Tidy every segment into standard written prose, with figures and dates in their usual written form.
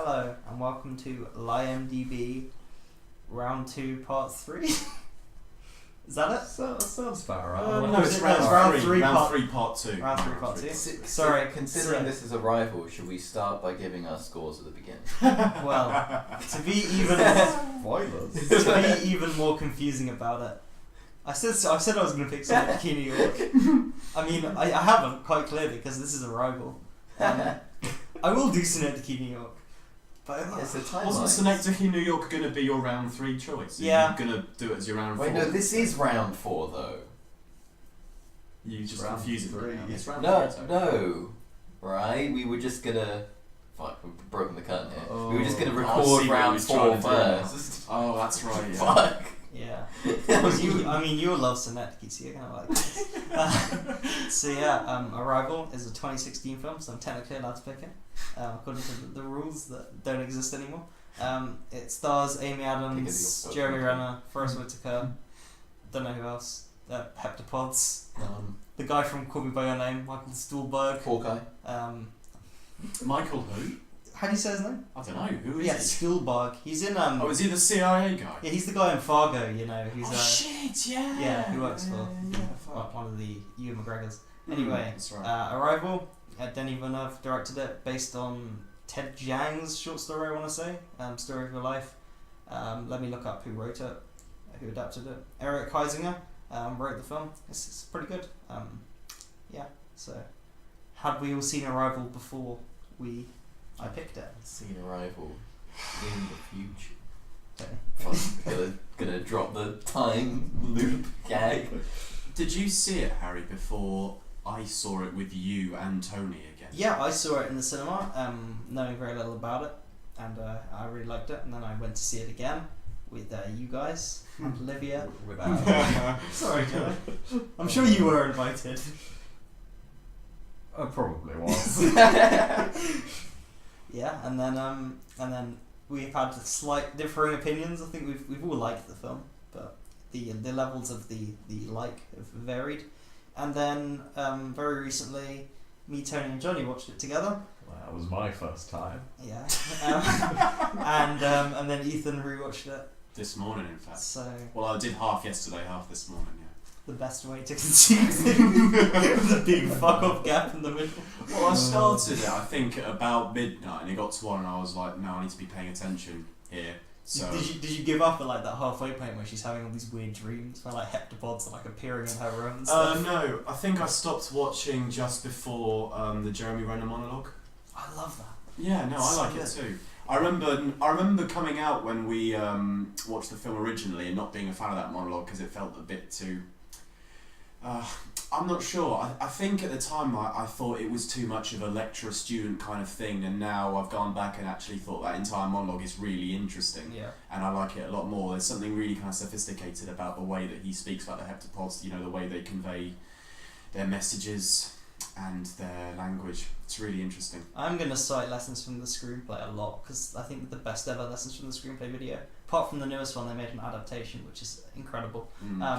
Hello and welcome to LieMDB Round 2 Part 3. Is that it? That sounds about right. No, it's round 3 Part 2. Round 3 Part 2. Sorry, considering this is a rival, should we start by giving our scores at the beginning? Well, to be even more confusing about it, I said I was going to pick Synecdoche, New York. I mean, I haven't quite clearly because this is a rival. I will do Synecdoche, New York. But wasn't Synecdoche, New York going to be your round 3 choice? Yeah. You're going to do it as your round 4? Wait, no, this is round 4 though. You just round confuse it. 3. It's round No, 3. no. Right? We were just gonna... Fuck, we've broken the curtain here. Oh, we were just gonna I record see what round he was trying 4 to do first. Oh, that's right, yeah. Fuck. yeah. You'll love Synecdoche, so you're going to like this. So yeah, Arrival is a 2016 film, so I'm technically allowed to pick it, according to the rules that don't exist anymore. It stars Amy Adams, Jeremy Renner, Forest Whitaker, don't know who else, Heptapods, the guy from Call Me By Your Name, Michael Stuhlbarg. Hawkeye. Michael who? How do you say his name? I don't know. Who is Yeah, he? Stuhlbarg. He's in Oh, is he the CIA guy? yeah, he's the guy in Fargo, you know, who's shit, yeah. yeah, who works for fuck. one of the Ewan McGregors. Anyway, That's right. Arrival, Denis Villeneuve directed it, based on Ted Chiang's short story, I want to say, Story of Your Life. Let me look up who wrote it, who adapted it. Eric Heisinger wrote the film. It's pretty good. Yeah, so had we all seen Arrival before I picked it? Seen Arrival in the future. Okay. Gonna drop the time loop gag. Did you see it, Harry, before I saw it with you and Tony again? Yeah, I saw it in the cinema, knowing very little about it, and I really liked it. And then I went to see it again with you guys and Olivia. Sorry, Joe. I'm sure you were invited. I probably was. Yeah, and then we've had slight differing opinions. I think we've all liked the film, but the levels of the like have varied. And then very recently, me, Tony, and Johnny watched it together. Well, that was my first time. Yeah, and then Ethan rewatched it. This morning, in fact. So Well, I did half yesterday, half this morning, yeah. the best way to consume things with a big fuck off gap in the middle. Well, I started it, I think, at about midnight, and it got to 1, and I was like, no, I need to be paying attention here. So Did you give up at like that halfway point where she's having all these weird dreams where like heptapods are like appearing in her room and stuff? no, I think I stopped watching just before the Jeremy Renner monologue. I love that. Yeah, no, I So like it too. I remember coming out when we watched the film originally and not being a fan of that monologue because it felt a bit too... I'm not sure. I think at the time I thought it was too much of a lecturer-student kind of thing, and now I've gone back and actually thought that entire monologue is really interesting. Yeah. And I like it a lot more. There's something really kind of sophisticated about the way that he speaks about the heptapods, you know, the way they convey their messages and their language. It's really interesting. I'm going to cite lessons from the screenplay a lot because I think the best ever lessons from the screenplay video, apart from the newest one, they made an adaptation which is incredible.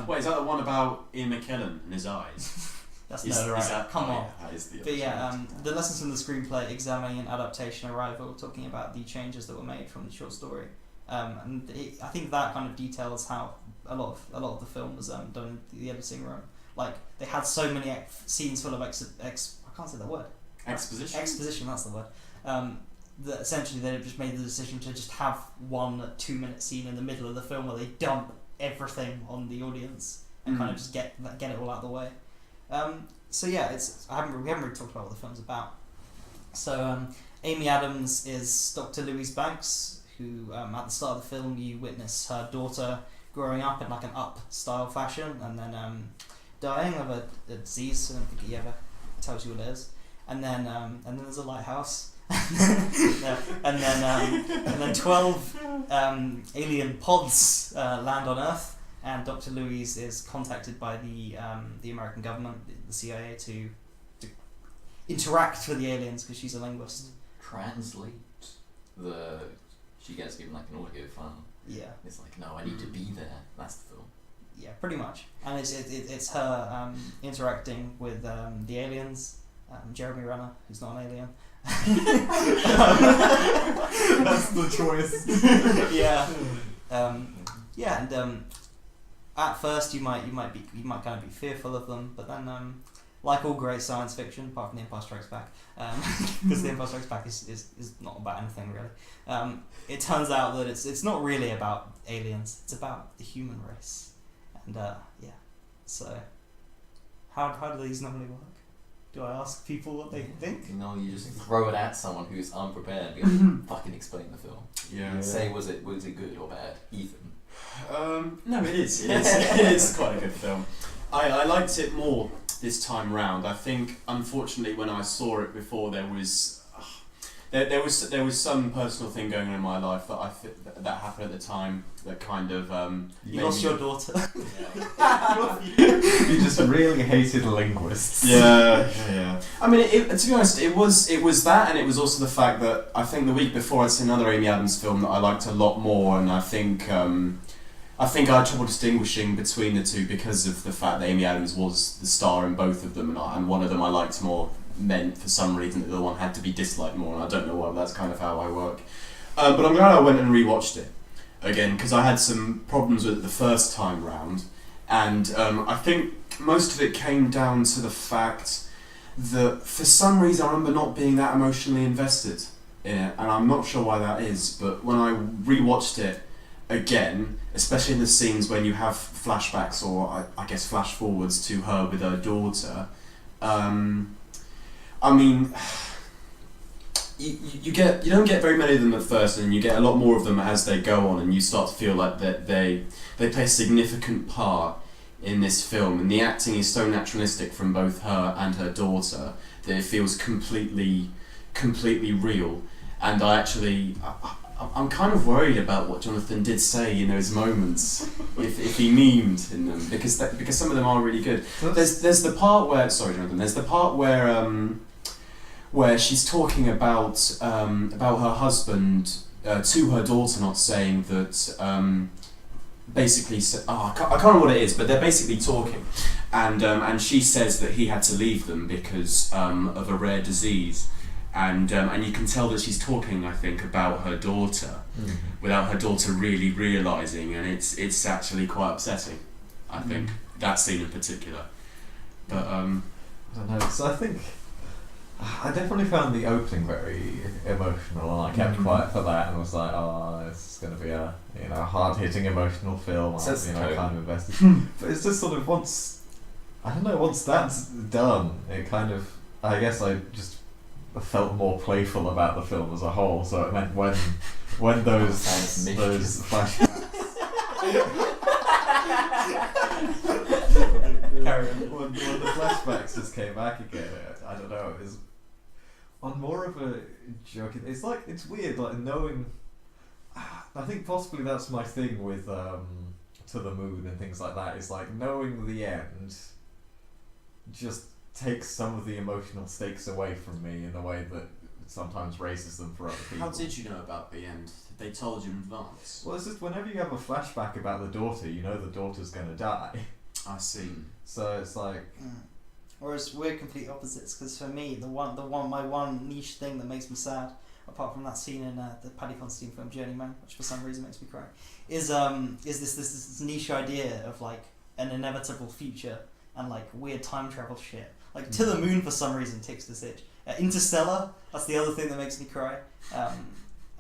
Wait, is that the one about Ian McKellen and his eyes? That's Is right. that, Come on. Yeah, that is the But yeah, the lessons from the screenplay examining an adaptation Arrival, talking about the changes that were made from the short story. I think that kind of details how a lot of the film was done in the editing room. Like they had so many scenes full of I can't say the word. Exposition. Exposition, that's the word. That essentially they just made the decision to just have 1 2-minute scene in the middle of the film where they dump everything on the audience and kind of just get it all out of the way. So yeah, we haven't really talked about what the film's about. So Amy Adams is Dr. Louise Banks, who at the start of the film you witness her daughter growing up in like an up style fashion and then dying of a disease. I don't think he ever tells you what it is. And then there's a lighthouse. and then 12 alien pods land on Earth, and Dr. Louise is contacted by the American government, the CIA, to interact with the aliens because she's a linguist. Translate she gets given like an audio file. Yeah. It's like, no, I need to be there. That's the film. Yeah, pretty much. And it's her interacting with the aliens. Jeremy Renner, who's not an alien, That's the choice. Yeah. Yeah, and at first you might kind of be fearful of them, but then like all great science fiction, apart from The Empire Strikes Back, because The Empire Strikes Back is not about anything really. It turns out that it's not really about aliens; it's about the human race, and yeah. So, how do these normally work? Do I ask people what they think? No, you just throw it at someone who's unprepared. You fucking explain the film. Yeah. Say was it good or bad, Ethan? No, it is. It is quite a good film. I liked it more this time round. I think, unfortunately, when I saw it before, there was some personal thing going on in my life that that happened at the time that kind of You lost your daughter. You just really hated linguists. Yeah. I mean, to be honest, it was that, and it was also the fact that I think the week before I'd seen another Amy Adams film that I liked a lot more, and I think I had trouble distinguishing between the two because of the fact that Amy Adams was the star in both of them, and one of them I liked more meant for some reason that the other one had to be disliked more, and I don't know why, but that's kind of how I work. But I'm glad I went and rewatched it again, because I had some problems with it the first time round, and I think most of it came down to the fact that for some reason I remember not being that emotionally invested in it, and I'm not sure why that is, but when I rewatched it again, especially in the scenes when you have flashbacks or I guess flash forwards to her with her daughter, I mean, you don't get very many of them at first, and you get a lot more of them as they go on, and you start to feel like that they play a significant part in this film, and the acting is so naturalistic from both her and her daughter that it feels completely real. And I'm kind of worried about what Jonathan did say in those moments, if he memed in them, because some of them are really good. There's the part where There's the part where she's talking about her husband to her daughter, not saying that. Basically, I can't remember what it is, but they're basically talking, and she says that he had to leave them because of a rare disease. And you can tell that she's talking, I think, about her daughter, without her daughter really realising, and it's actually quite upsetting, I think, that scene in particular. But I don't know. So I think I definitely found the opening very emotional, and I kept quiet for that, and was like, "Oh, this is going to be a hard-hitting emotional film." I'm kind of invested. But it's just sort of once that's done, it kind of, I guess I just felt more playful about the film as a whole. So it meant when those flashbacks. when the flashbacks just came back again, I don't know, it was on more of a joke. It's like, it's weird, like knowing. I think possibly that's my thing with To the Moon and things like that. Is like knowing the end just takes some of the emotional stakes away from me in a way that sometimes raises them for other people. how did you know about the end? They told you in advance. Well, it's just whenever you have a flashback about the daughter, you know the daughter's going to die. I see. So it's like. Whereas we're complete opposites, because for me, my one niche thing that makes me sad, apart from that scene in the Paddy Considine film Journeyman, which for some reason makes me cry, is this niche idea of like an inevitable future and like weird time travel shit. Like To the Moon for some reason ticks this itch. Interstellar, that's the other thing that makes me cry.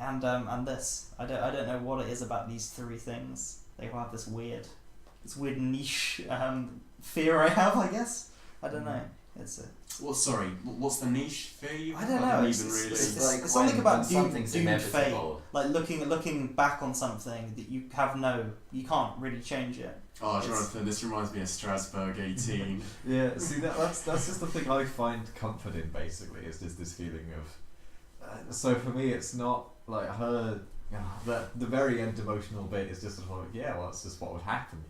And this, I don't know what it is about these three things. They all have this weird niche fear I have, I guess. I don't know. It's what's the niche for you? I don't know. It's something about something's doomed fate. inevitable. Like looking back on something that you can't really change it. Oh, Jonathan, this reminds me of Strasbourg 18. Yeah, see that's just the thing I find comfort in. Basically, is just this feeling of. So for me, it's not like her. The very end emotional bit is just sort of like, well, that's just what would happen,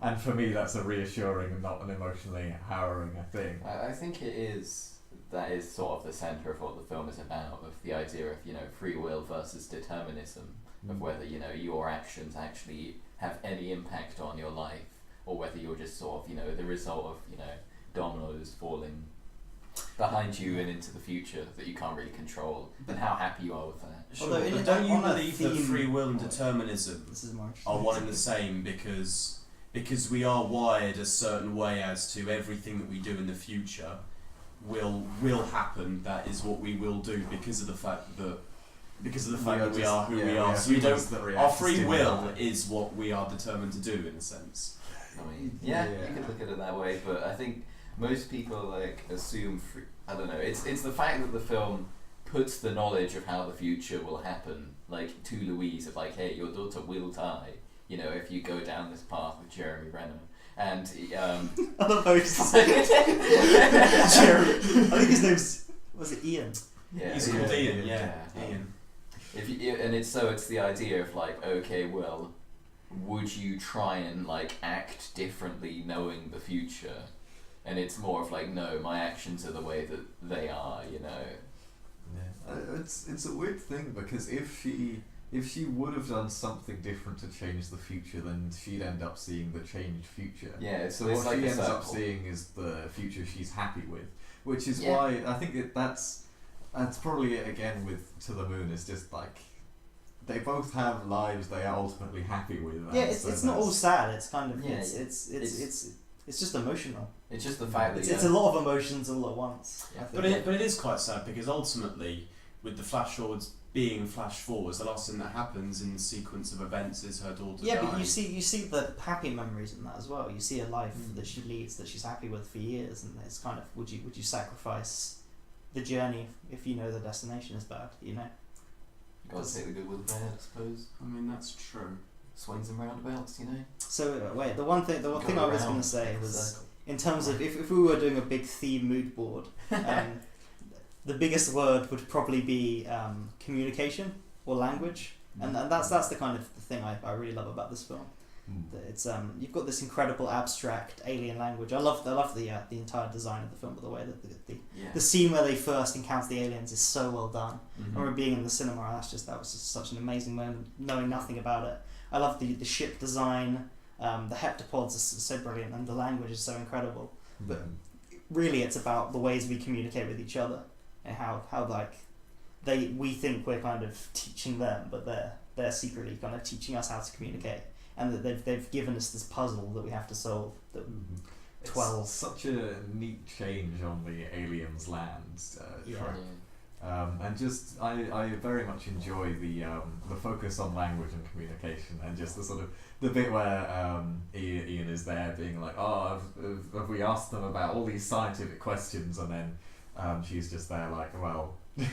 And for me, that's a reassuring and not an emotionally harrowing thing. I think that is sort of the centre of what the film is about, of the idea of, free will versus determinism, of whether, your actions actually have any impact on your life, or whether you're just sort of, the result of, dominoes falling behind you and into the future that you can't really control, and how happy you are with that. Sure, Although but in- don't you on a believe that theme- free will and determinism This is more are one and the same because we are wired a certain way as to everything that we do in the future will happen. That is what we will do because of the fact that we are who we are. So we don't. Our free will is what we are determined to do in a sense. I mean, yeah, you could look at it that way, but I think most people like assume I don't know. It's the fact that the film puts the knowledge of how the future will happen, like to Louise, of like, hey, your daughter will die. You know, if you go down this path with Jeremy Renner, and I love how he's Jeremy. I think his name's was it Ian? yeah, He's called Ian. Yeah. Ian. If you, and it's the idea of like, okay, well, would you try and like act differently knowing the future? And it's more of like, no, my actions are the way that they are, you know. Yeah. It's a weird thing because if she would have done something different to change the future, then she'd end up seeing the changed future. Yeah, So it's what like she a ends up circle. seeing is the future she's happy with, which is Yeah. why I think that's probably it again with To the Moon. Is just like they both have lives they are ultimately happy with. Yeah, and it's so it's not all that's- sad. It's kind of Yeah, it's just emotional. It's just the fact that It's a lot of emotions all at once. Yeah. I think. But it is quite sad because ultimately, with the flash forwards being flash forwards, the last thing that happens in the sequence of events is her daughter Yeah, dying. but you see the happy memories in that as well. You see a life that she leads that she's happy with for years, and it's kind of would you sacrifice the journey if you know the destination is bad? You know. You gotta take the good with the bad, I suppose. I mean, that's true. Swings and roundabouts, you know. So wait, the one thing I was Go going to around say the was circle. in terms of if we were doing a big theme mood board, the biggest word would probably be communication or language, and that's the kind of thing I really love about this film. That it's you've got this incredible abstract alien language. I love the entire design of the film, by the way. The scene where they first encounter the aliens is so well done. I remember being in the cinema. That was just such an amazing moment, knowing nothing about it. I love the ship design. The heptapods are so brilliant, and the language is so incredible. But really, it's about the ways we communicate with each other and how like we think we're kind of teaching them, but they're secretly kind of teaching us how to communicate. And that they've given us this puzzle that we have to solve. That 12. It's such a neat change on the aliens' land trope. And just I very much enjoy the focus on language and communication, and just the sort of the bit where Ian is there being like, oh, have we asked them about all these scientific questions, and then she's just there like, well, you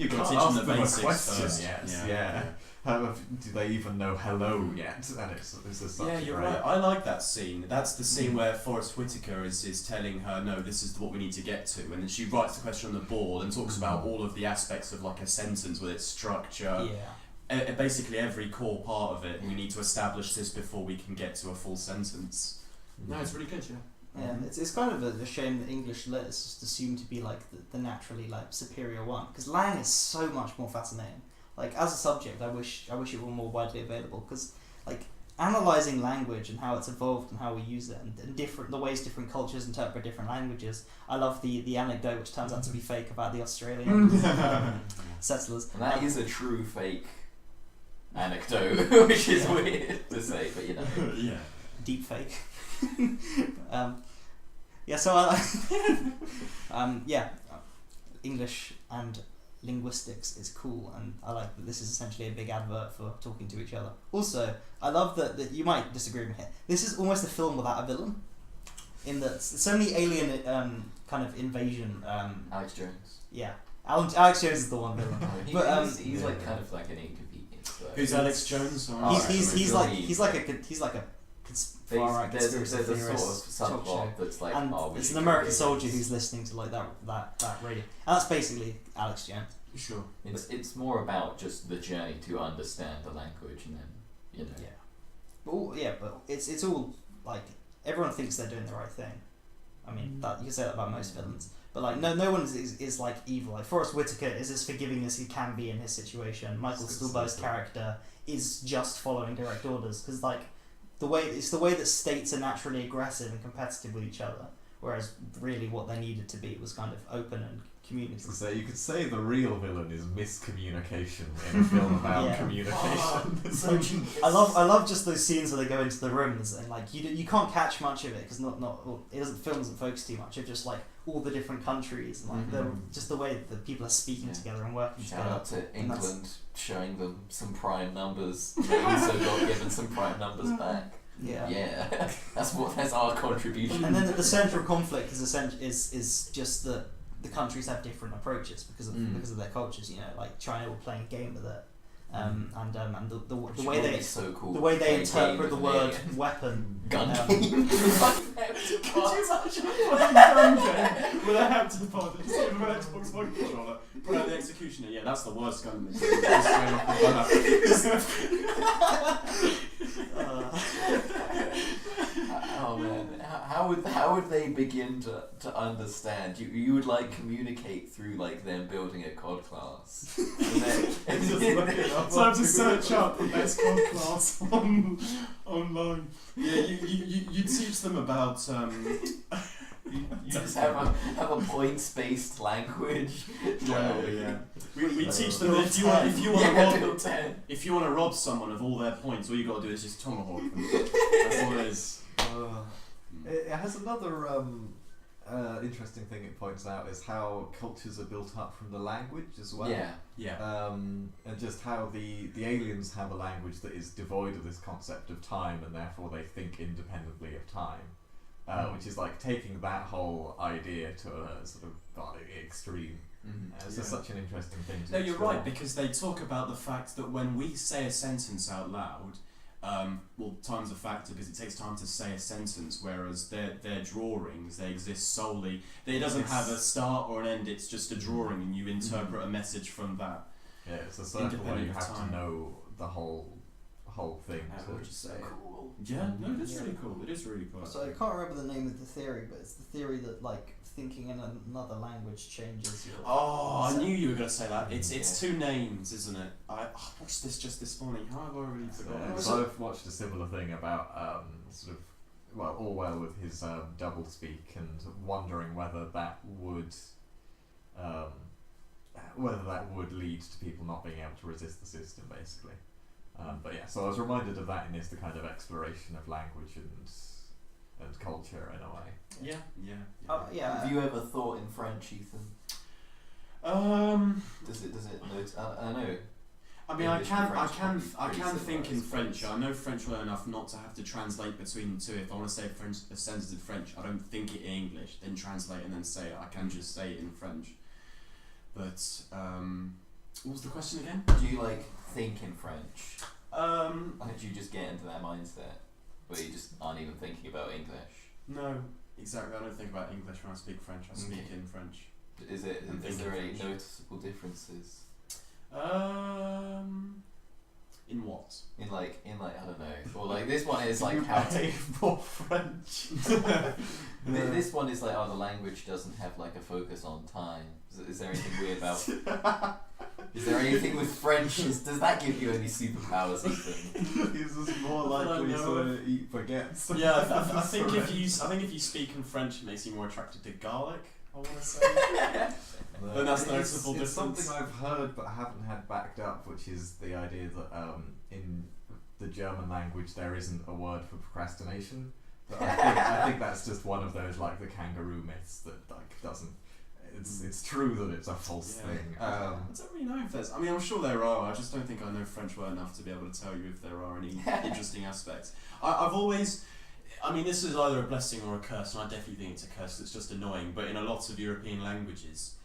can't teach ask them the them a basics question first. yet. Yeah. Do they even know hello yet? And it's just such Yeah, you're great. right. I like that scene. That's the scene where Forrest Whitaker is telling her, no, this is what we need to get to. And then she writes the question on the board and talks about all of the aspects of like a sentence with its structure. Yeah. Basically every core part of it. We need to establish this before we can get to a full sentence. No, it's really good, yeah. Yeah, it's kind of a shame that English lit is just assumed to be like the naturally like superior one, because Lang is so much more fascinating. Like as a subject, I wish it were more widely available, because like analyzing language and how it's evolved and how we use it, and the ways different cultures interpret different languages. I love the anecdote which turns out to be fake about the Australian settlers. And that is a true fake anecdote, which is weird to say, but you know. Yeah. Deep fake. Yeah, so English and linguistics is cool, and I like that this is essentially a big advert for talking to each other. Also, I love that you might disagree with me here. This is almost a film without a villain, in that so many alien kind of invasion. Alex Jones. Yeah, Alex Jones is the one villain. But he's like kind of like an inconvenience. Though. Who's Alex Jones? He's like a far-right There's conspiracy a sort of theorist talk show. subplot that's like, And oh, we it's should an get American rid of soldier this. who's listening to like that radio, and that's basically Alex Jones. Sure. It's more about just the journey to understand the language, and then you know. Yeah, but it's all like everyone thinks they're doing the right thing. I mean, that you can say that about most villains, but like no one is like evil. Like Forrest Whitaker is as forgiving as he can be in his situation. Michael Stuhlbarg's character is just following direct orders, because like the way that states are naturally aggressive and competitive with each other, Whereas really what they needed to be was kind of open and community. So you could say the real villain is miscommunication in a film about Yeah. communication. So genius. I love just those scenes where they go into the rooms and like you can't catch much of it because film doesn't focus too much of just like all the different countries and like just the way that people are speaking together and working Shout together. out to England showing them some prime numbers. They also got given some prime numbers back. Yeah. That's our contribution. And then the central conflict is just that the countries have different approaches because of their cultures. You know, like China were playing a game with it, and the way they so cool. the way they Play a interpret game the with word an weapon. gun game. Could you imagine a fucking gun game with a haptic pod and just give him an Xbox One controller, put out the executioner? Yeah, that's the worst gun in the game. Just straight off the bat. Oh man, how would they begin to understand? You would like communicate through like them building a COD class. Time to search up the best COD class online. Yeah, you teach them about. You just have a points based language. Yeah. We teach them Build that if you want to rob rob someone of all their points, all you got to do is just tomahawk them. That's all it is. It has another interesting thing it points out is how cultures are built up from the language as well. Yeah. And just how the aliens have a language that is devoid of this concept of time, and therefore they think independently of time, which is like taking that whole idea to a sort of extreme. It's just such an interesting thing to No, you're explore. right, because they talk about the fact that when we say a sentence out loud, time's a factor because it takes time to say a sentence, whereas their drawings, they exist solely. It doesn't have a start or an end, it's just a drawing and you interpret a message from that. Yeah, it's a circle where you have to know the whole thing Which to is so say it. cool. Yeah, no, it's really cool. It is really cool. So I can't remember the name of the theory, but it's the theory that like thinking in another language changes your. Oh, I knew you were going to say that. It's Yeah. 2 names, isn't it? I watched this just this morning. How have I already forgotten? So I've watched a similar thing about Orwell with his double speak and wondering whether that would lead to people not being able to resist the system, basically. But yeah, so I was reminded of that in this the kind of exploration of language and culture in a way. Yeah. Have you ever thought in French, Ethan? Does it note? I know. I mean, I English can and French I pretty can similar, think I in suppose. French. I know French well enough not to have to translate between the two. If I want to say a sentence in French, I don't think it in English, then translate and then say it. I can just say it in French. But what was the question again? Do you like think in French? Like, do you just get into that mindset where you just aren't even thinking about English? No, exactly. I don't think about English when I speak French. I speak in French. Is I'm there thinking any French. noticeable differences? In what? In like I don't know. Or like this one is like how more French. this one is like the language doesn't have like a focus on time. Is there anything weird about? Is there anything with French? Does that give you any superpowers, Ethan? He's just more I don't likely know. to eat baguettes. Yeah, I think if you speak in French, it makes you more attracted to garlic. I want to say. Then that's noticeable It's difference. something I've heard but haven't had backed up, which is the idea that in the German language there isn't a word for procrastination. But I think that's just one of those like the kangaroo myths that like doesn't. It's true that it's a false thing. I don't really know if there's. I mean, I'm sure there are. I just don't think I know French well enough to be able to tell you if there are any interesting aspects. I've always. I mean, this is either a blessing or a curse, and I definitely think it's a curse. It's just annoying. But in a lot of European languages,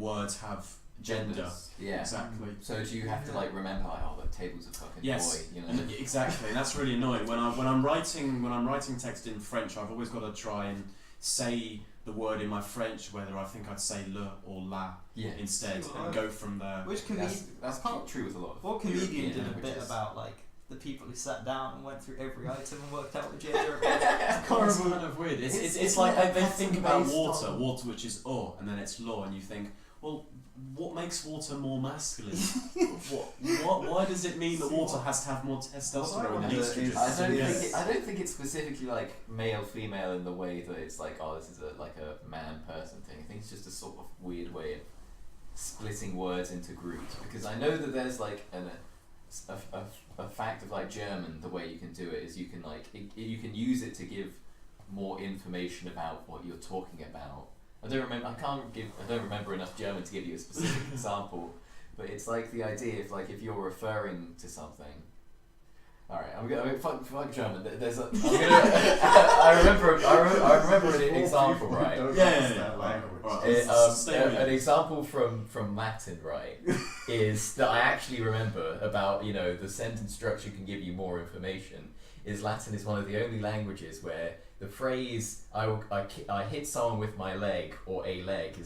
words have gender. Genders. Yeah. Exactly. So do you have to like remember the table's a fucking Yes. boy, you know? And exactly, and that's really annoying. When I'm writing text in French, I've always got to try and say the word in my French, whether I think I'd say le or la instead, and go from there. Which comedian? That's true with a lot of What comedian European did a bit languages. about like the people who sat down and went through every item and worked out the gender? It's kind of weird. It's like they think about based water, on- water which is and then it's law, and you think, well, what makes water more masculine? Why does it mean that water has to have more testosterone than estrogen? I don't think it's specifically like male female in the way that it's like, oh, this is like a man person thing. I think it's just a sort of weird way of splitting words into groups, because I know that there's like a fact of like German, the way you can do it is you can like you can use it to give more information about what you're talking about. I don't remember enough German to give you a specific example, but it's like the idea of like if you're referring to something. All right, I'm gonna fuck German. There's a. I remember an example, right? An example from Latin, right, is that I actually remember about the sentence structure can give you more information. Is Latin is one of the only languages where the phrase I hit someone with my leg or a leg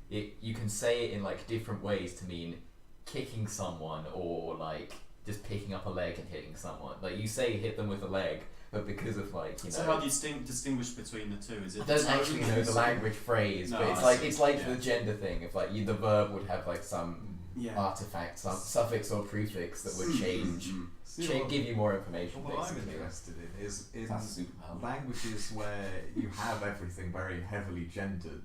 you can say it in like different ways to mean kicking someone or like just picking up a leg and hitting someone. Like you say hit them with a leg, but because of like So how do you distinguish between the two? Is it? I don't actually know the language phrase, but it's like the gender thing. If like the verb would have like some artifact, some suffix or prefix that would give you more information. What I'm interested in is languages where you have everything very heavily gendered.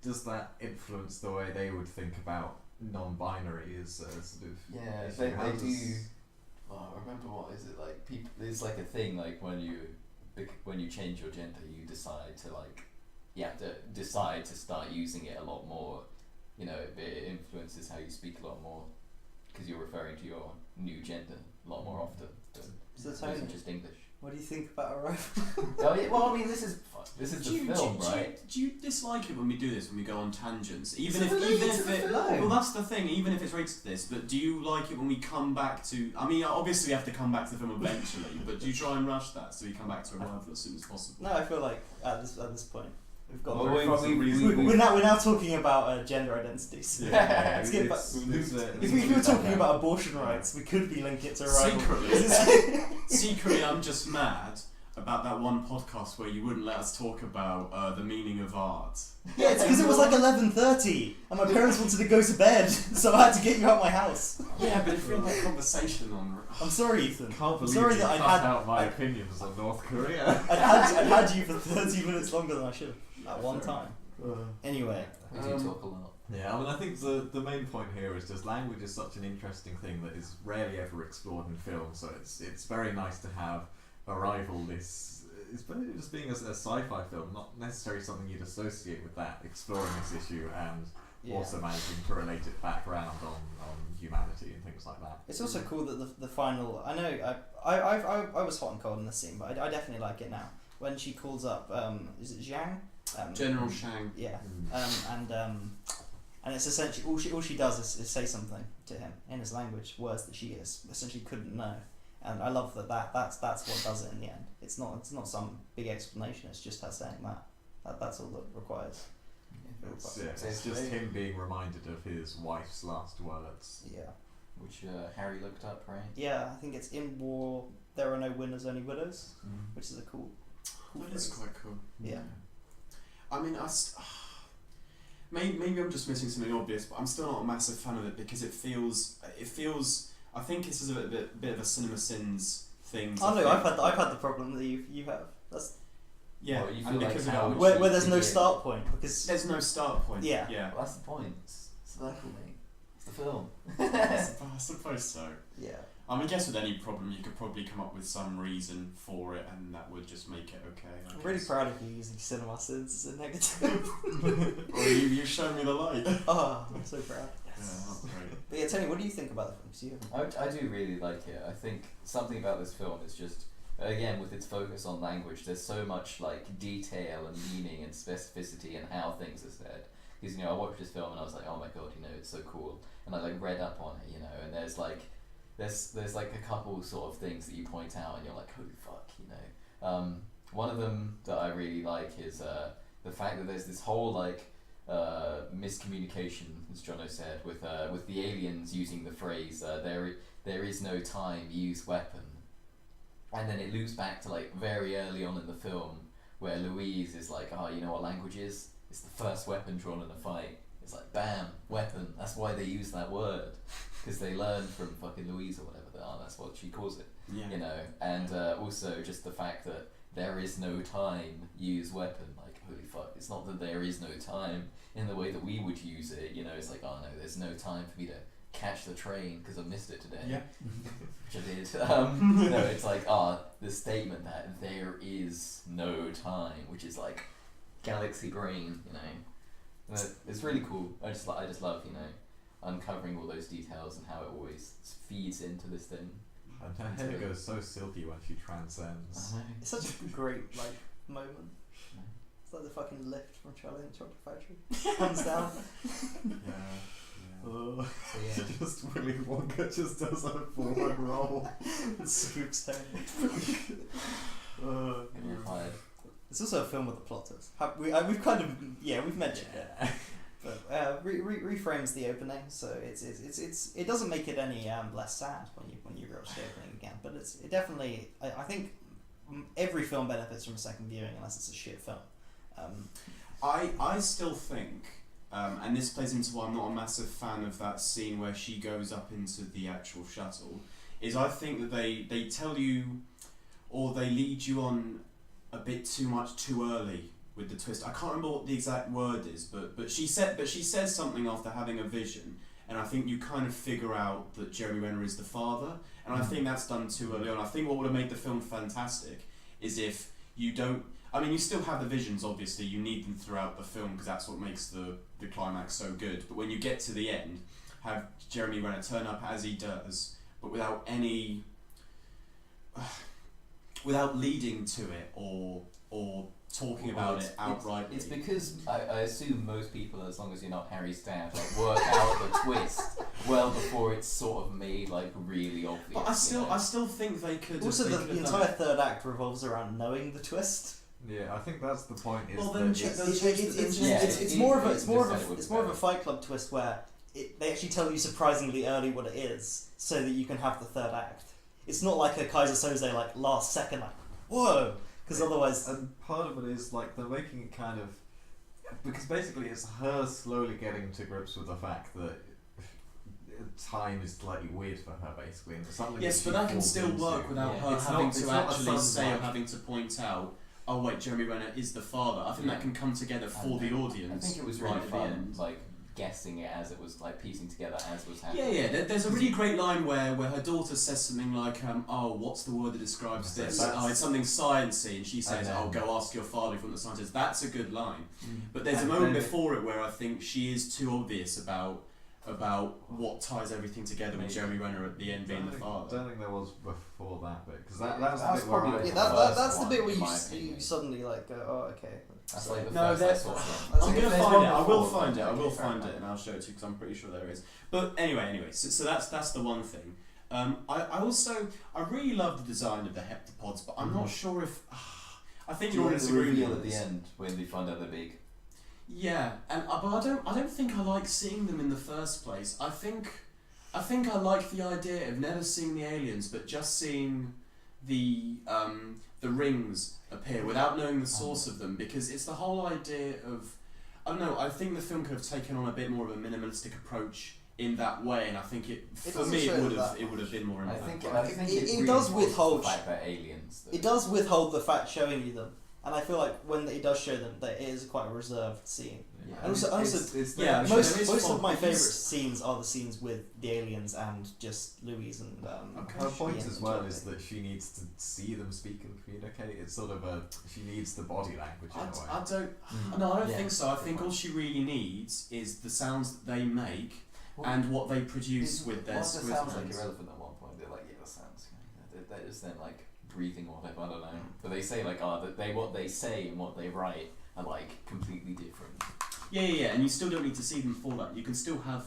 Does that influence the way they would think about non-binary as sort of? Yeah, they do. Oh, I remember what is it like? People, it's like a thing like when you change your gender, you decide to decide to start using it a lot more. It influences how you speak a lot more because you're referring to your new gender a lot more often. So it's not just English. What do you think about Arrival? Oh, yeah, well, I mean, this is the film, right? Do you dislike it when we do this, when we go on tangents? Even it's if it, well, that's the thing. Even if it's rated to this, but do you like it when we come back to? I mean, obviously we have to come back to the film eventually, but do you try and rush that so you come back to Arrival as soon as possible? No, I feel like at this point we've got. Well, we're now talking about gender identities. Yeah, Let's get back. If we were talking about abortion rights, we could be linking it to Arrival. Secretly, I'm just mad about that one podcast where you wouldn't let us talk about the meaning of art. Yeah, it's because it was like 11:30 and my parents wanted to go to bed, so I had to get you out of my house. Yeah, but if we're in that conversation on... I'm sorry, Ethan. Can't believe sorry you that cut out my opinions on North Korea. I'd had you for 30 minutes longer than I should have at one time. Anyway. We do talk a lot. Yeah, I mean, I think the main point here is just language is such an interesting thing that is rarely ever explored in film, so it's very nice to have Arrival, it's just being a sci-fi film, not necessarily something you'd associate with that, exploring this issue and also managing to relate it back around on humanity and things like that. It's also cool that the final, I know, I was hot and cold in this scene, but I definitely like it now. When she calls up, is it Zhang? General Shang. Yeah, and it's essentially all she does is say something to him in his language, words that she essentially couldn't know. And I love that's what does it in the end. It's not some big explanation. It's just her saying that. That's all that requires. It's just him being reminded of his wife's last words. Yeah. Which Harry looked up, right? Yeah, I think it's in war. There are no winners, only widows, which is a cool. That is quite cool. Yeah. I mean, maybe I'm just missing something obvious, but I'm still not a massive fan of it because it feels. I think this is a bit of a Cinema Sins thing. Oh no, I've had the problem that you have. That's well, you feel because like where there's no start point because there's no start point. Yeah. Well, that's the point. It's the mate. It's the film. I suppose so. Yeah. I mean, I guess with any problem, you could probably come up with some reason for it, and that would just make it okay. I'm really proud of you using Cinema Sins as a negative. Well, you showed me the light. Oh, I'm so proud. Yes. Yeah, that's great. But yeah, Tony, what do you think about the film? I do really like it. I think something about this film is just, again, with its focus on language, there's so much like detail and meaning and specificity in how things are said. Because I watched this film and I was like, oh my god, it's so cool, and I like read up on it, and there's like a couple sort of things that you point out and you're like, holy fuck, one of them that I really like is the fact that there's this whole like miscommunication, as Jono said, with the aliens using the phrase there is no time, use weapon, and then it loops back to like very early on in the film where Louise is like, oh, you know what language is? It's the first weapon drawn in a fight, It's like, bam, weapon. That's why they use that word. Because they learned from fucking Louise or whatever they are, that's what she calls it. Yeah. You know, and also just the fact that there is no time, use weapon. Like, holy fuck, it's not that there is no time in the way that we would use it. You know, it's like, oh no, there's no time for me to catch the train because I missed it today. Yeah. Which I did. No, it's like, the statement that there is no time, which is like galaxy brain, you know. And it's really cool. I just love, you know, uncovering all those details and how it always feeds into this thing. And her hair goes so silky when she transcends. It's such a great moment. It's like the fucking lift from Charlie and the Chocolate Factory. Comes down. Yeah. So yeah. Just Willy Wonka just does a forward roll. Swoops down. You're fired. It's also a film with a plot twist. We've kind of we've mentioned it, but reframes the opening, so it doesn't make it any less sad when you watch the opening again. But it definitely I think every film benefits from a second viewing unless it's a shit film. I still think, and this plays into why I'm not a massive fan of that scene where she goes up into the actual shuttle, is I think that they tell you, or they lead you on a bit too much too early with the twist. I can't remember what the exact word is, but she says something after having a vision, and I think you kind of figure out that Jeremy Renner is the father, and I think that's done too early on. I think what would have made the film fantastic is if you don't. I mean, you still have the visions, obviously, you need them throughout the film because that's what makes the climax so good. But when you get to the end, have Jeremy Renner turn up as he does, but without any... without leading to it or talking about it outright. It's because I assume most people, as long as you're not Harry's dad, like, work out the twist well before it's sort of made like really obvious. But I still think they could. Also, the entire third act revolves around knowing the twist. Yeah, I think that's the point. Is Well, that then It's more of a Fight Club twist where they actually tell you surprisingly early what it is, so that you can have the third act. It's not like a Kaiser Soze like last second like whoa, because otherwise. And part of it is like they're making it kind of because basically it's her slowly getting to grips with the fact that time is slightly weird for her, basically. And something yes, but that can still work without her having to actually say or having to point out. Oh wait, Jeremy Renner is the father. I think that can come together for the audience. I think it was really right fun, at the end. like guessing it as it was, like piecing together as it was happening. Yeah. There's a really great line where her daughter says something like, "Oh, what's the word that describes this? Oh, it's something sciencey," and she says, "Oh, go ask your father from the scientist." That's a good line. But there's a moment before it where I think she is too obvious about what ties everything together with Jeremy Renner at the end being the father. I don't think there was before that bit because that was the bit probably where that's the bit where you suddenly like go, oh okay. That's like the No, first I'm I gonna saw. find it. I will Before, find it. I okay, will fair find enough. it, and I'll show it to you because I'm pretty sure there is. But anyway. So that's the one thing. I really love the design of the heptapods, but I'm not sure if I think you're the disagreeing reveal with at the this. end when they find out they're big. Yeah, and but I don't think I like seeing them in the first place. I think I like the idea of never seeing the aliens, but just seeing the rings appear without knowing the source of them, because it's the whole idea of I don't know. I think the film could have taken on a bit more of a minimalistic approach in that way, and I think it would have been more I impactful. think It does withhold the fact that aliens. It does withhold the fact showing you them, and I feel like when it does show them, that it is quite a reserved scene. Yeah. And also, it's yeah, there. most of my favourite scenes are the scenes with the aliens and just Louise and. Her point Ian as and well Johnny. is that she needs to see them speak and communicate. It's sort of she needs the body language in a way. I don't Yeah. think so. I think all she really needs is the sounds that they make and what they produce with their One of the sounds like hands. irrelevant at one point. They're like, yeah, that sounds. They're just then like breathing or whatever. I don't know. But they say like, that they what they say and what they write are like completely different. Yeah, and you still don't need to see them for that. You can still have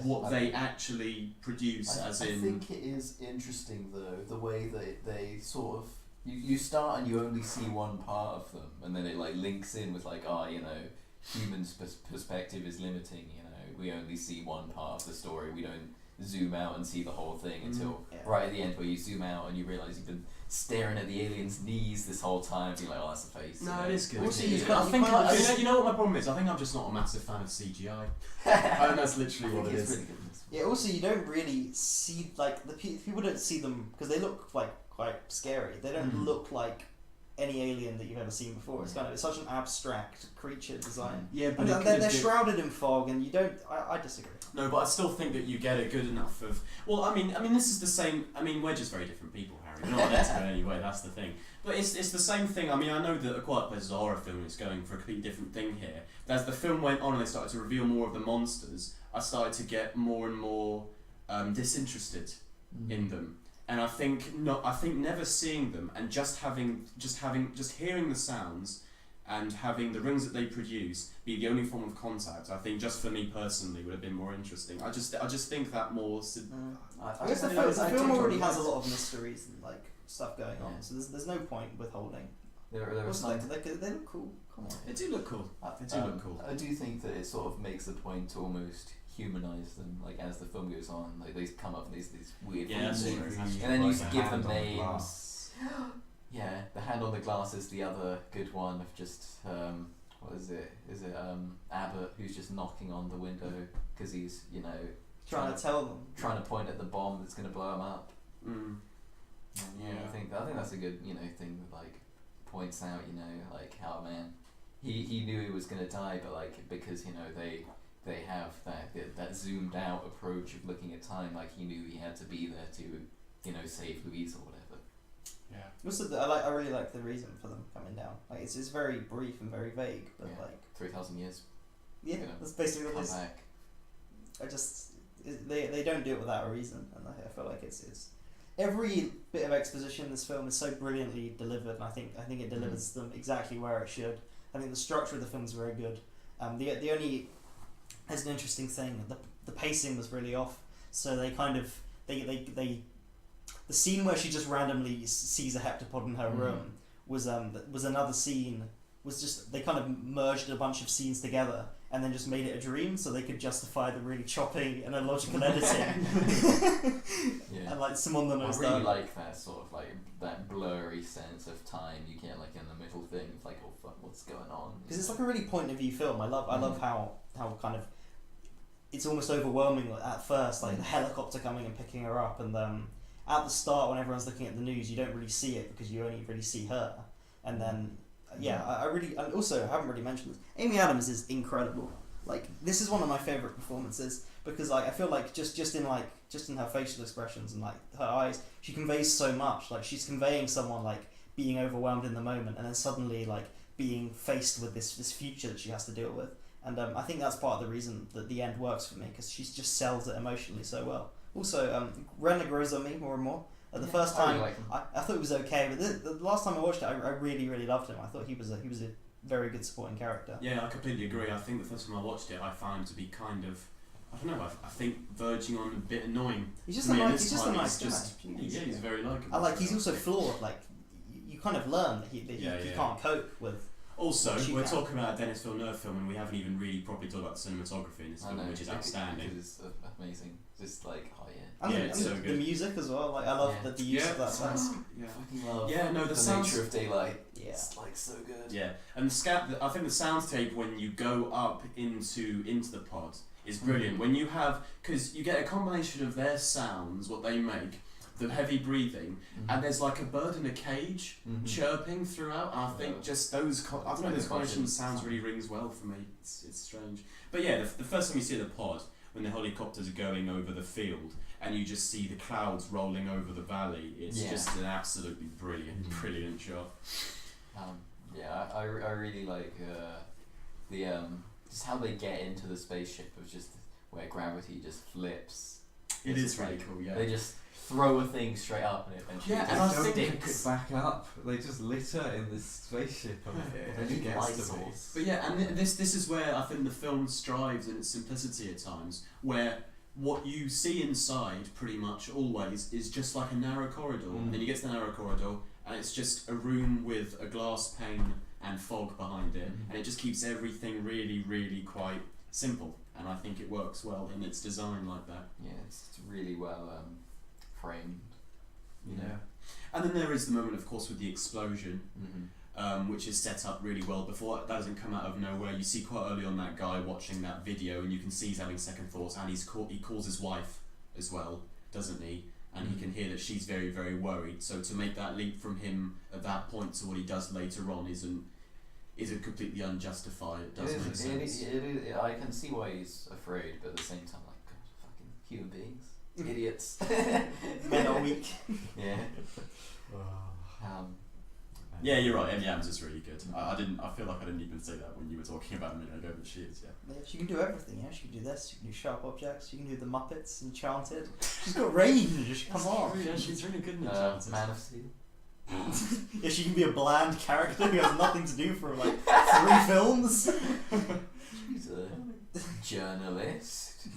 what they actually produce, I think it is interesting though the way that they sort of You start and you only see one part of them, and then it like links in with like, human perspective is limiting. We only see one part of the story. zoom out and see the whole thing until Yeah. right at the end where you zoom out and you realise you've been staring at the alien's knees this whole time. You're like, oh, that's a face. No, it is good. Also, It is you good. I can't- think you can't- you know, you know what my problem is. I think I'm just not a massive fan of CGI. I think that's literally what it it's is. really good in this one. Yeah. Also, you don't really see like people don't see them because they look like quite scary. They don't Mm. look like any alien that you've ever seen before. It's such an abstract creature design. Yeah, but And it could they're have been- shrouded in fog, and you don't. I disagree. No, but I still think that you get it good enough of. Well, I mean, this is the same. I mean, we're just very different people, Harry. We're not meant to go anyway. That's the thing. But it's the same thing. I mean, I know that A Quiet Place is a horror film and it's going for a completely different thing here. But as the film went on and they started to reveal more of the monsters, I started to get more and more disinterested in them. And I think never seeing them and just hearing the sounds and having the rings that they produce be the only form of contact, I think just for me personally would have been more interesting. I just think that more. I guess the film already has a lot of mysteries and like stuff going on, Yeah. so there's no point withholding. There are Also, some. they look cool. Come on. They do look cool. They do look cool. I do think that it sort of makes the point to almost humanise them, like as the film goes on, like they come up with these weird Yeah, that's things, true. and then you Like a give them hand on the names. glass. Yeah, the hand on the glass is the other good one of just what is it? Is it Abbott who's just knocking on the window because he's Trying to tell them. trying to point at the bomb that's going to blow him up. Mm. And Yeah. I think that's a good thing that like points out like how man he knew he was going to die, but like because they have that zoomed out approach of looking at time, like he knew he had to be there to save Louise or whatever. Yeah. Also, I really like the reason for them coming down. Like it's very brief and very vague, but Yeah. like 3,000 years. yeah, Yeah. that's basically what Come it is. back. They don't do it without a reason, and I feel like it's every bit of exposition in this film is so brilliantly delivered, and I think it delivers them exactly where it should. I think the structure of the film is very good. The only as an interesting thing, the pacing was really off. So they kind of they the scene where she just randomly sees a heptapod in her room was another scene. Was just they kind of merged a bunch of scenes together and then just made it a dream so they could justify the really choppy and illogical editing. Yeah. And like some on the I nose really down. like that sort of like that blurry sense of time you get like in the middle thing. It's like, oh fuck, what's going on? Because it's like a really point of view film. I love how kind of it's almost overwhelming at first, like the helicopter coming and picking her up, and at the start when everyone's looking at the news, you don't really see it because you only really see her, and then I really, and also I haven't really mentioned this. Amy Adams is incredible. Like this is one of my favorite performances because like I feel like just in her facial expressions and like her eyes, she conveys so much. Like she's conveying someone like being overwhelmed in the moment and then suddenly like being faced with this future that she has to deal with. And I think that's part of the reason that the end works for me because she just sells it emotionally so well. Also, Renner grows on me more and more. The first I really time like him. I thought it was okay, but the last time I watched it, I really really loved him. I thought he was a very good supporting character. Yeah, I completely agree. I think the first time I watched it, I found him to be kind of, I don't know, I think verging on a bit annoying. He's just To a me, and nice, this he's just a time nice guy. he's very likable. I like. He's also flawed. Like you kind of learn that he can't cope with. Also, She we're can. talking about a Denis Villeneuve film, and we haven't even really properly talked about the cinematography in this film, which is outstanding. It's amazing. Just like, oh yeah. And, Yeah, the, it's and so the good. music as well. Like I love Yeah. the use of that sound. Yeah. Fucking love. Yeah, no, the sounds. nature of daylight. Yeah. It's like so good. Yeah, and I think the soundscape when you go up into the pod is brilliant. When you have, because you get a combination of their sounds, what they make, the heavy breathing, and there's like a bird in a cage chirping throughout. And I think just those, I don't know, those combinations sounds really rings well for me. It's strange, but yeah, the first time you see the pod, when the helicopters are going over the field, and you just see the clouds rolling over the valley, it's just an absolutely brilliant shot. I really like the just how they get into the spaceship of just where gravity just flips. It It's is just really like, cool, yeah. They just throw a thing straight up and it eventually Yeah, just and I Don't think pick it back up. They just litter in this spaceship and it They only need gets light to me. source. But yeah, and this is where I think the film strives in its simplicity at times, where what you see inside pretty much always is just like a narrow corridor, and then you get to the narrow corridor and it's just a room with a glass pane and fog behind it, and it just keeps everything really, really quite simple. and I think it works well in its design like that. Yeah, it's really well framed. You know. And then there is the moment, of course, with the explosion, Mm-hmm. which is set up really well. Before that doesn't come out of nowhere. You see quite early on that guy watching that video, and you can see he's having second thoughts, and he calls his wife as well, doesn't he? And he can hear that she's very, very worried. So to make that leap from him at that point to what he does later on isn't completely unjustified. It does make sense. I can see why he's afraid, but at the same time, like, God, fucking human beings, idiots. Men are weak. Yeah. Yeah, you're right. Amy Adams is really good. I feel like I didn't even say that when you were talking about a minute ago, but she is. Yeah. Yeah, she can do everything. Yeah, she can do this. She can do sharp objects. She can do the Muppets, Enchanted. She's got range. Come on. Yeah, she's really good in Enchanted. Man of Steel. Yeah, she can be a bland character who has nothing to do for like 3 films. She's a journalist.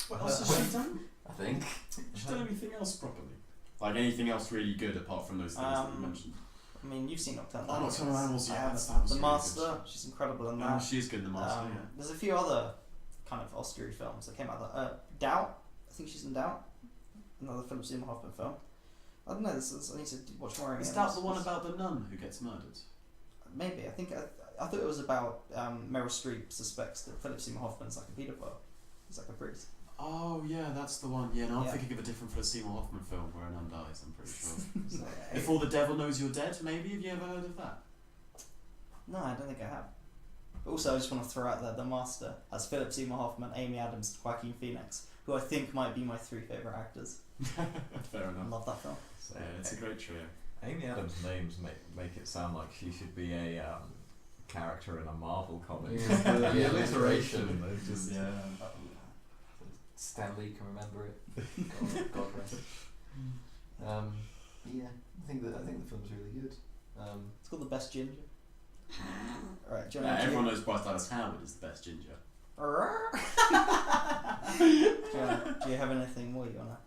What else has she done? I think. She's done anything else properly? Like anything else really good apart from those things that you mentioned? I mean, you've seen Nocturnal Oh, Animals. Nocturnal Animals, yeah, I haven't. that was The really Master, good. she's incredible in Oh, that. she's good in The Master, yeah. There's a few other kind of Oscar films that came out. Doubt, I think she's in Doubt, another Philip Seymour Hoffman film. I don't know. I need to watch more. Is that the one about the nun who gets murdered? Maybe. I thought it was about Meryl Streep suspects that Philip Seymour Hoffman's like a paedophile. He's like a priest. Oh yeah, that's the one. Yeah, no, I'm Yeah. thinking of a different Philip Seymour Hoffman film where a nun dies. I'm pretty sure. So, Before the Devil Knows You're Dead, maybe. Have you ever heard of that? No, I don't think I have. But also, I just want to throw out there The Master as Philip Seymour Hoffman, Amy Adams, Joaquin Phoenix, who I think might be my 3 favourite actors. Fair I enough. love that film. So, Yeah, it's a great trio. Amy Adams' names make it sound like she should be a character in a Marvel comic. Yeah, the the alliteration, it's just Stanley can remember it. God rest. Yeah, I think the film's really good. It's called The Best Ginger. Alright, do you want Everyone knows Bryce Dallas Howard is the best ginger. do you have anything more you want to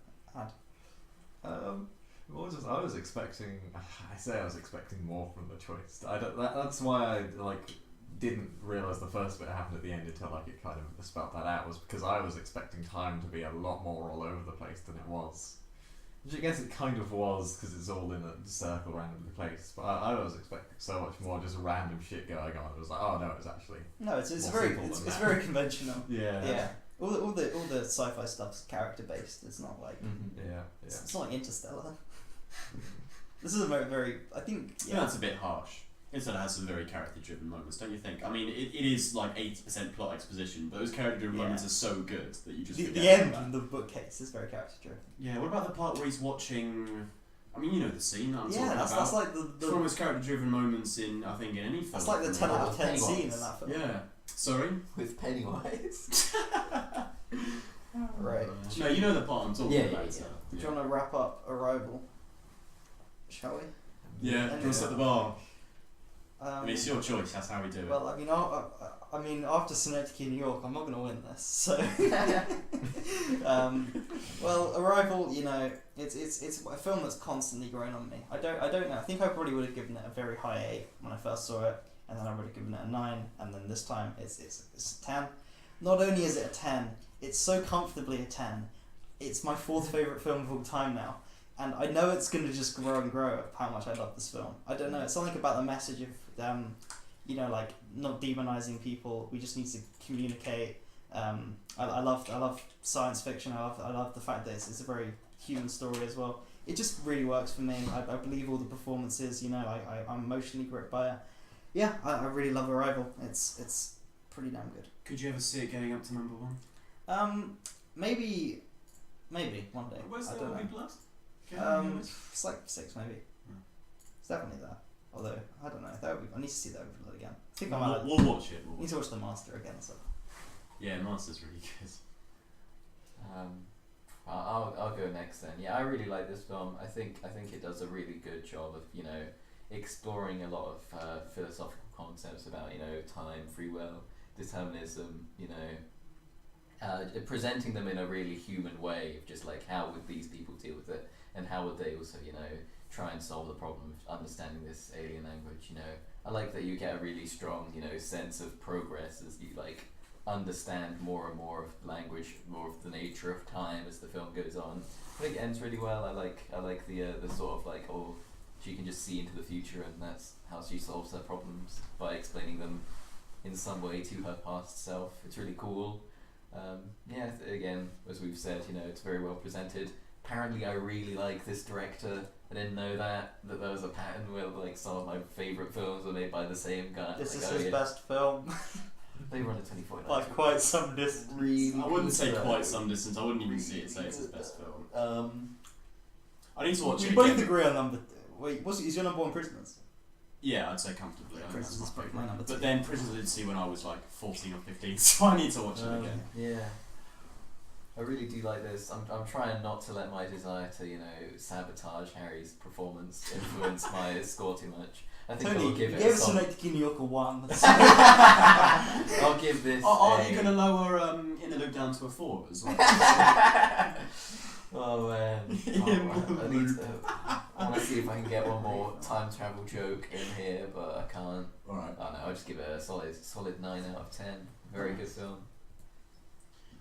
add? I was expecting. I was expecting more from the choice. That's why I didn't realise the first bit happened at the end until it kind of spelt that out, was because I was expecting time to be a lot more all over the place than it was. Which I guess it kind of was, because it's all in a circle randomly placed. But I was expecting so much more just random shit going on. It was like, oh no, it was actually No, it's more very simple than that. very conventional. Yeah. All the sci-fi stuff's character based. It's not like Yeah. it's not like Interstellar. This is a very I think Yeah, that's a bit harsh. Interstellar has some very character-driven moments, don't you think? I mean, it is like 80% plot exposition, but those character-driven Yeah. moments are so good that you just the forget end about in the bookcase is very character driven. Yeah, what about the part where he's watching... I mean, you know the scene that I'm talking that's about. like It's one of the those character-driven moments in any film. that's like the 10 out of 10 Pennywise. scene in that film. Yeah. Sorry? With Pennywise. Right. No, you know the part I'm talking Yeah, about. yeah, so, Do you want to wrap up Arrival? Shall we? Yeah, do you want to set the bar? I mean, it's your choice, that's how we do it. Well, I mean, after Synecdoche, New York, I'm not going to win this. So, well, Arrival, it's a film that's constantly grown on me. I don't know. I think I probably would have given it a very high 8 when I first saw it, and then I would have given it a 9, and then this time it's a 10. Not only is it a 10, it's so comfortably a 10. It's my 4th favourite film of all time now. And I know it's going to just grow and grow of how much I love this film. I don't know, it's something about the message of, not demonizing people. We just need to communicate. I love science fiction. I love the fact that it's a very human story as well. It just really works for me. I believe all the performances, I'm emotionally gripped by it. Yeah, I really love Arrival. It's pretty damn good. Could you ever see it getting up to number 1? Maybe one day. Where's I the don't Movie know. Plus? It's like 6 maybe. It's definitely there. Although I don't know. I need to see that overload again. I think I might We'll watch it. need to watch The Master again. So Yeah, Master's really good. I'll go next then. Yeah, I really like this film. I think it does a really good job of exploring a lot of philosophical concepts about time, free will, determinism. Presenting them in a really human way of just like how would these people deal with it, and how would they also try and solve the problem of understanding this alien language. I like that you get a really strong sense of progress as you understand more and more of language, more of the nature of time as the film goes on. I think it ends really well. I like the sort of like, oh, she can just see into the future, and that's how she solves her problems by explaining them in some way to her past self. It's really cool. Again, as we've said, it's very well presented. Apparently, I really like this director. I didn't know that there was a pattern where like some of my favourite films were made by the same guy. This like, is his best film. They run a 24 By quite some distance. Really I wouldn't say good, quite though. some distance. I wouldn't even Really see it say it's his good, best film. though. I need to watch We it both again. agree on number. Wait, is your number one Prisoners? Yeah, I'd say comfortably. I think Prisoners that's is my probably my favourite. number But two. then Prisoners I did see when I was like 14 or 15, so I need to watch it again. Yeah. I really do like this. I'm trying not to let my desire to, sabotage Harry's performance influence my score too much. I think Tony, I'll give you it gave a us a solid. note to Kinyoka 1. I'll give this. Are a... you going to lower In the Loop down to a 4 as well? Oh man. I want to see if I can get one more time travel joke in here, but I can't. Alright. I don't know, I'll just give it a solid 9 out of 10. Very good film.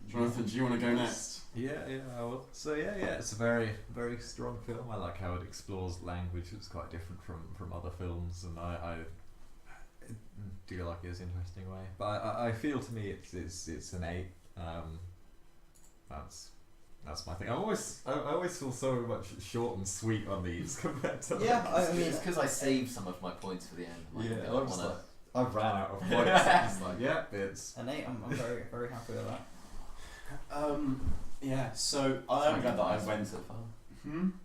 Jonathan, do you want to go next? Yeah, I will. So yeah, it's a very, very strong film. I like how it explores language that's quite different from other films, and I do like it as an interesting way. But I feel to me it's an 8. That's my thing. I always feel so much short and sweet on these compared to. Yeah, I mean, It's because I saved some of my points for the end. Like, I I don't was wanna- like, I've ran out of points. It's like, yeah, it's. an 8. I'm very, very happy with that. Yeah, so It's I'm glad that I highest one went. so far.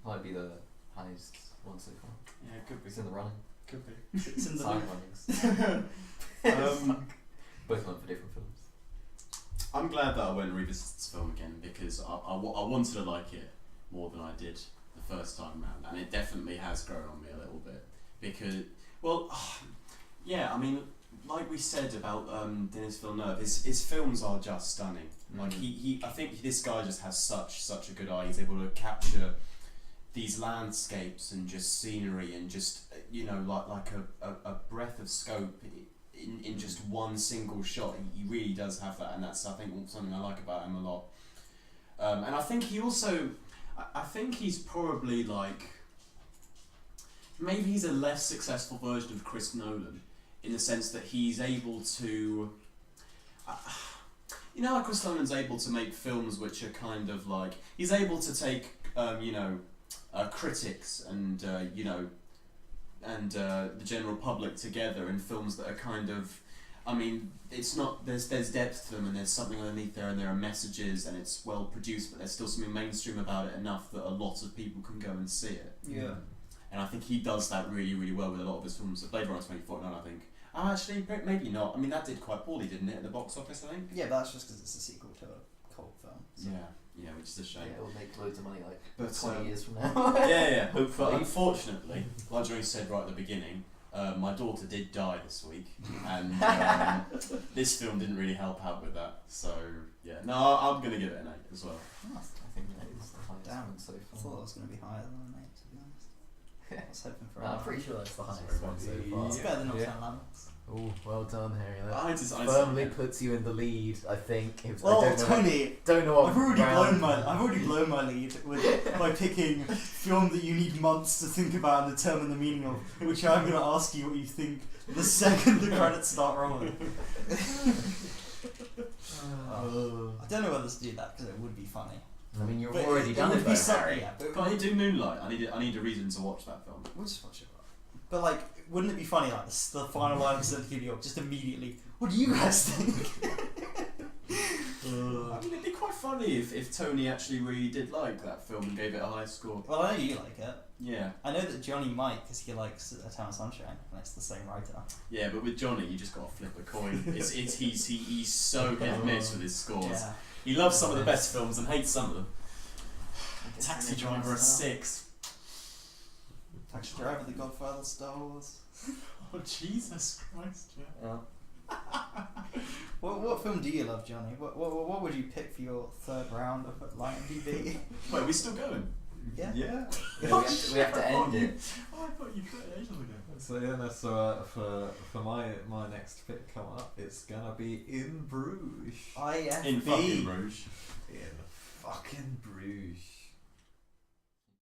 Might be the highest one so far. Yeah, it could be. It's in the running. Could be. It's in the Side loop. runnings. Both went for different films. I'm glad that I went and revisited this film again because I wanted to like it more than I did the first time round, and it definitely has grown on me a little bit because, yeah, I mean, like we said about Denis Villeneuve, his films are just stunning. Like I think this guy just has such a good eye. He's able to capture these landscapes and just scenery and just like a breath of scope in just one single shot. He really does have that, and that's I think something I like about him a lot. And I think he also, I think he's probably like, maybe he's a less successful version of Chris Nolan in the sense that he's able to, like Chris Nolan's able to make films which are kind of like, he's able to take critics and the general public together in films that are kind of, I mean, it's not, there's depth to them and there's something underneath there and there are messages and it's well produced, but there's still something mainstream about it enough that a lot of people can go and see it. Yeah. And I think he does that really, really well with a lot of his films. Blade Runner 2049, I think. Actually, maybe not. I mean, that did quite poorly, didn't it, at the box office, I think? Yeah, but that's just because it's a sequel to a cult film. So. Yeah, which is a shame. Yeah, it'll make loads of money like But, 20 years from now. yeah. Hopefully. But unfortunately, like Johnny said right at the beginning, my daughter did die this week, and this film didn't really help out with that. So yeah, no, I'm gonna give it an 8 as well. I think that is the highest Damn, one so I far. thought it was going to be higher than an 8, to be honest. I was hoping for No, a I'm 9. pretty sure that's the highest Sorry, one so buddy. far. It's better than Nocturnal Animals. Oh, well done, Harry. That I just firmly puts you in the lead, I think. If, Well, I don't know, Tony, don't know what I've already round- blown my lead by picking a film that you need months to think about and determine the meaning of, which I'm going to ask you what you think the second the credits start rolling. I don't know whether to do that because it would be funny. I mean, you've But already done would it be though, something, Harry. yeah, but Can I do Moonlight? I need a reason to watch that film. we'll just watch it. But like, wouldn't it be funny, like the final line of Central New York, just immediately, what do you guys think? I mean, it'd be quite funny if Tony actually really did like that film and gave it a high score. Well, I know you like it. Yeah. I know that Johnny might, because he likes Eternal Sunshine, and it's the same writer. Yeah, but with Johnny, you just got to flip a coin. He's so hit and miss with his scores. Yeah. He loves some of the best films and hates some of them. Taxi Driver a 6. Taxi Driver, The Godfather, Star Wars. Oh Jesus Christ! Yeah. What film do you love, Johnny? What would you pick for your third round of LieMDB? Wait, are we still going? Yeah. Yeah. Yeah, we have to end it. Oh, I thought you quit ages ago. So yeah, no, so for my next pick coming up, it's gonna be In Bruges. IFB. In fucking Bruges. In fucking Bruges.